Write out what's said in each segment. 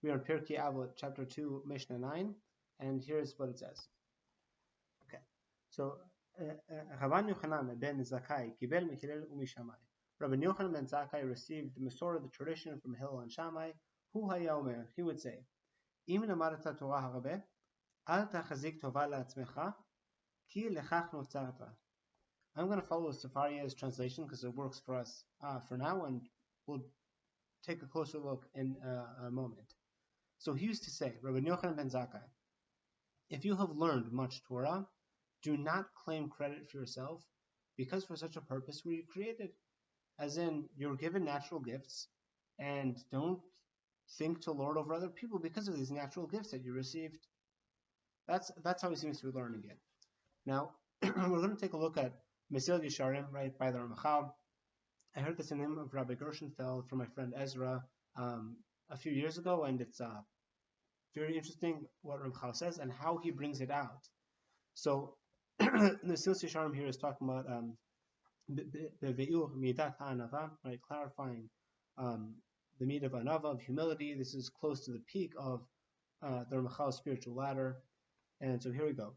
We are in Pirkei Avot, chapter 2, Mishnah 9, and here's what it says. Okay, so Rabban Yochanan ben Zakkai kibel miHillel u'mishamai. Rabbi Yochanan ben Zakkai received the Masorah, the tradition from Hillel and Shammai. Hu haya omer, he would say, Im lemarata Torah harbe, al tachazik tova la'atzmecha, ki lechach notzarta. I'm going to follow Safaria's translation because it works for us for now, and we'll take a closer look in a moment. So he used to say, Rabbi Yochanan ben Zakkai, if you have learned much Torah, do not claim credit for yourself, because for such a purpose were you created. As in, you're given natural gifts, and don't think to lord over other people because of these natural gifts that you received. That's how he seems to be learning it. Now, we're going to take a look at Mesilat Yesharim, right, by the Ramchal. I heard this in the name of Rabbi Gershenfeld from my friend Ezra a few years ago, and it's very interesting what Ramchal says and how he brings it out. So, the Mesilat Yesharim here is talking about right, clarifying the meat of anava, of humility. This is close to the peak of the Ramchal's spiritual ladder. And so here we go.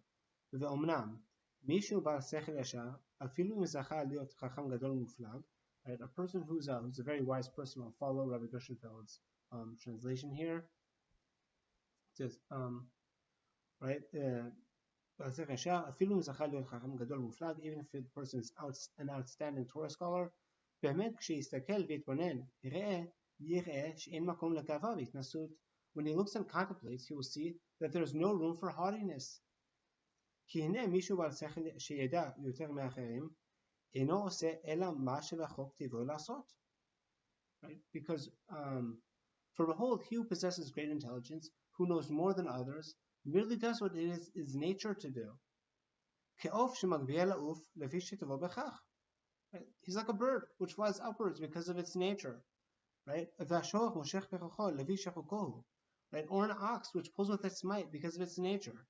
Right, a person who's a very wise person will follow Rabbi Gershenfeld's translation here. It says, right, even if the person is an outstanding Torah scholar, when he looks and contemplates, he will see that there is no room for haughtiness. Right? Because for behold, he who possesses great intelligence, who knows more than others, merely does what it is his nature to do. Right? He's like a bird which flies upwards because of its nature. Right? Right? Or an ox which pulls with its might because of its nature.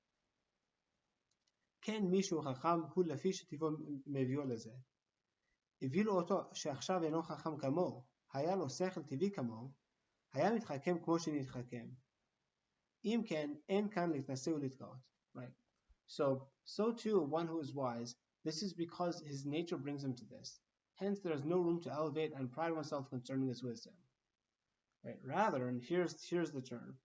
הביאו אותו שעכשיו אינו חכם כמוהו, היה לו שכל טבעי כמוהו, היה מתחכם כמו שנתחכם. אם כן, אין כאן להתנשא ולהתגאות. Right? So too, one who is wise, this is because his nature brings him to this. Hence, there is no room to elevate and pride oneself concerning his wisdom. Right? Rather, and here's the turn.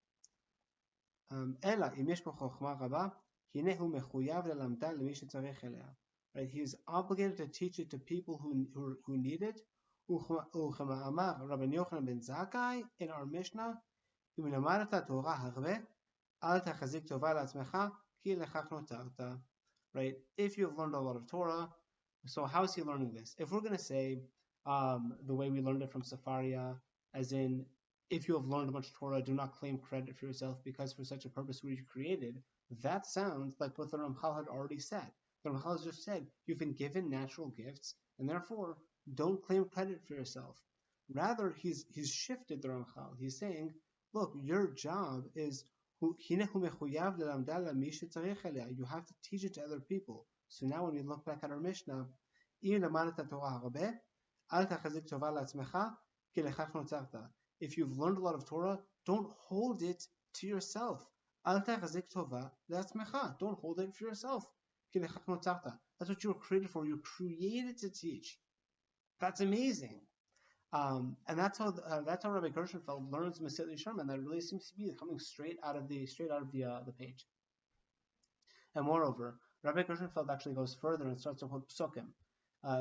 אלא אם יש בו חוכמה רבה, הנה הוא מחויב ללמדה למי שצריך אליה. Right? He is obligated to teach it to people who need it. וכמאמר רבי יוחנן בן זכאי in our Mishnah, אם למדת תורה הרבה, אל תחזיק טובה לעצמך, כי לכך נותרת. Right? If you have learned a lot of Torah, so how is he learning this? If we're going to say the way we learned it from Safaria, as in, if you have learned much Torah, do not claim credit for yourself, because for such a purpose were you created, that sounds like what the Ramchal had already said. The Ramchal has just said, you've been given natural gifts, and therefore, don't claim credit for yourself. Rather, he's shifted the Ramchal. He's saying, look, your job is, you have to teach it to other people. So now when we look back at our Mishnah, if you've learned a lot of Torah, don't hold it to yourself. Don't hold it for yourself. That's what you were created for. You're created to teach. That's amazing. And that's how Rabbi Gershenfeld learns Mesilat Yesharim, and that really seems to be coming straight out of the page. And moreover, Rabbi Gershenfeld actually goes further and starts to quote psukim,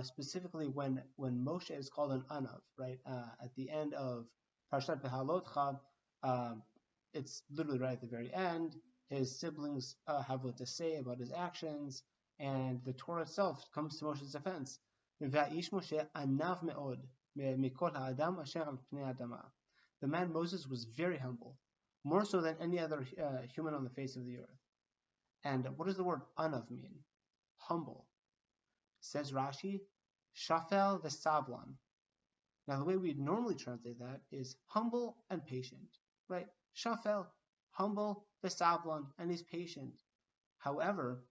specifically when Moshe is called an anav, right? At the end of Parshat Behalotcha, it's literally right at the very end. His siblings have what to say about his actions, and the Torah itself comes to Moshe's defense. V'aish Moshe anav me'od mikol ha'adam asher al pnei adama. The man Moses was very humble, more so than any other human on the face of the earth. And what does the word anav mean? Humble. Says Rashi, shafel v'savlan. Now the way we normally translate that is humble and patient, right? Shafel, humble, v'savlan, and he's patient. However,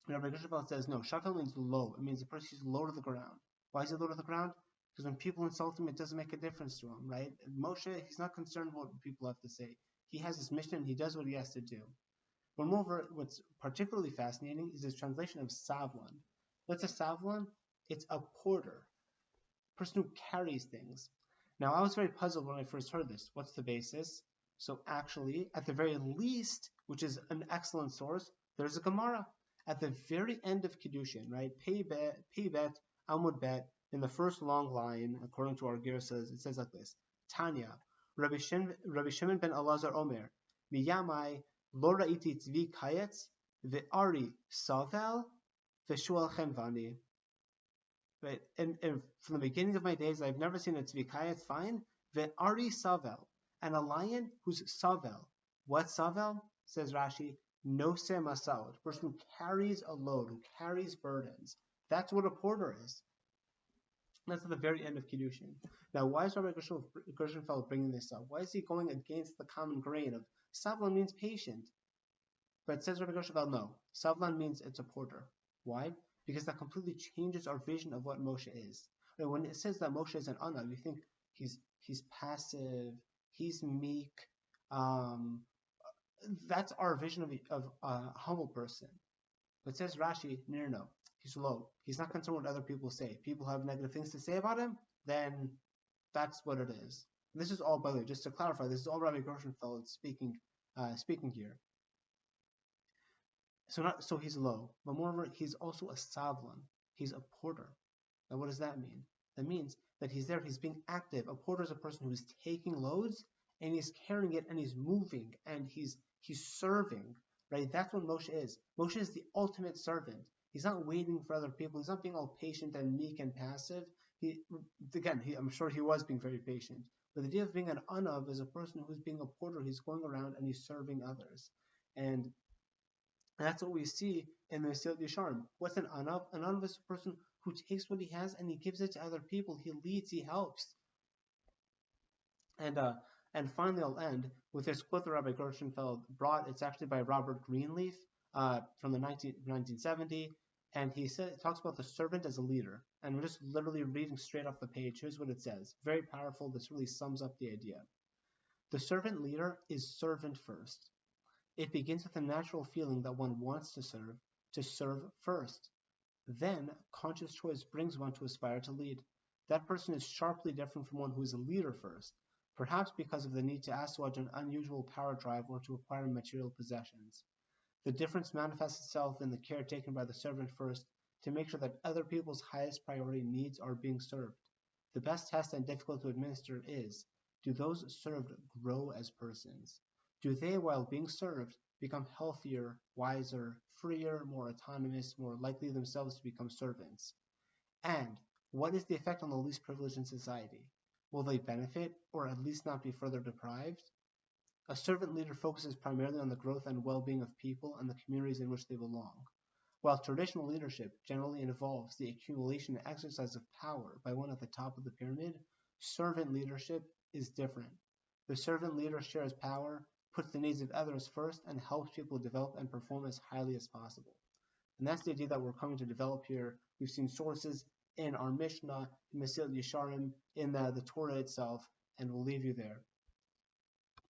Rabbi Gershenfeld says no. Shafel means low. It means the person is low to the ground. Why is he low to the ground? Because when people insult him, it doesn't make a difference to him, right? Moshe, he's not concerned with what people have to say. He has his mission, and he does what he has to do. But moreover, what's particularly fascinating is his translation of savlan. What's a savlan? It's a porter, a person who carries things. Now, I was very puzzled when I first heard this. What's the basis? So actually, at the very least, which is an excellent source, there's a Gemara. At the very end of Kiddushin, right? Pei bet, Amud bet, in the first long line, according to our Gersa, it says like this: Tanya, Rabbi Shimon ben Elazar Omer, Miyamai lo ra'iti tzvi kayetz ve'ari savel ve'shual chenvani. Right, and from the beginning of my days, I've never seen a tzvi kayetz fine ve'ari savel, and a lion who's savel. What's savel? Says Rashi, nose masaot, person who carries a load, who carries burdens. That's what a porter is. That's at the very end of Kiddushin. Now, why is Rabbi Gershenfeld bringing this up? Why is he going against the common grain of Savlan means patient? But it says Rabbi Gershenfeld, no. Savlan means it's a porter. Why? Because that completely changes our vision of what Moshe is. When it says that Moshe is an Anav, you think he's passive, he's meek. That's our vision of a humble person. But says Rashi, no. He's low. He's not concerned what other people say. People have negative things to say about him, then that's what it is. And this is all, by the way, just to clarify, this is all Rabbi Gershenfeld speaking here. So he's low, but moreover, he's also a savlan. He's a porter. Now, what does that mean? That means that he's there. He's being active. A porter is a person who is taking loads and he's carrying it and he's moving and he's serving. Right? That's what Moshe is. Moshe is the ultimate servant. He's not waiting for other people. He's not being all patient and meek and passive. I'm sure he was being very patient. But the idea of being an anav is a person who's being a porter. He's going around and he's serving others. And that's what we see in the Mesilat Yesharim. What's an anav? An anav is a person who takes what he has and he gives it to other people. He leads, he helps. And finally, I'll end with this quote that Rabbi Gershenfeld brought. It's actually by Robert Greenleaf from the 1970. And he talks about the servant as a leader. And we're just literally reading straight off the page. Here's what it says. Very powerful. This really sums up the idea. The servant leader is servant first. It begins with a natural feeling that one wants to serve first. Then, conscious choice brings one to aspire to lead. That person is sharply different from one who is a leader first, perhaps because of the need to assuage an unusual power drive or to acquire material possessions. The difference manifests itself in the care taken by the servant first to make sure that other people's highest priority needs are being served. The best test and difficult to administer is, do those served grow as persons? Do they, while being served, become healthier, wiser, freer, more autonomous, more likely themselves to become servants? And what is the effect on the least privileged in society? Will they benefit, or at least not be further deprived? A servant leader focuses primarily on the growth and well-being of people and the communities in which they belong. While traditional leadership generally involves the accumulation and exercise of power by one at the top of the pyramid, servant leadership is different. The servant leader shares power, puts the needs of others first, and helps people develop and perform as highly as possible. And that's the idea that we're coming to develop here. We've seen sources in our Mishnah, in Mesilat Yesharim, in the Torah itself, and we'll leave you there.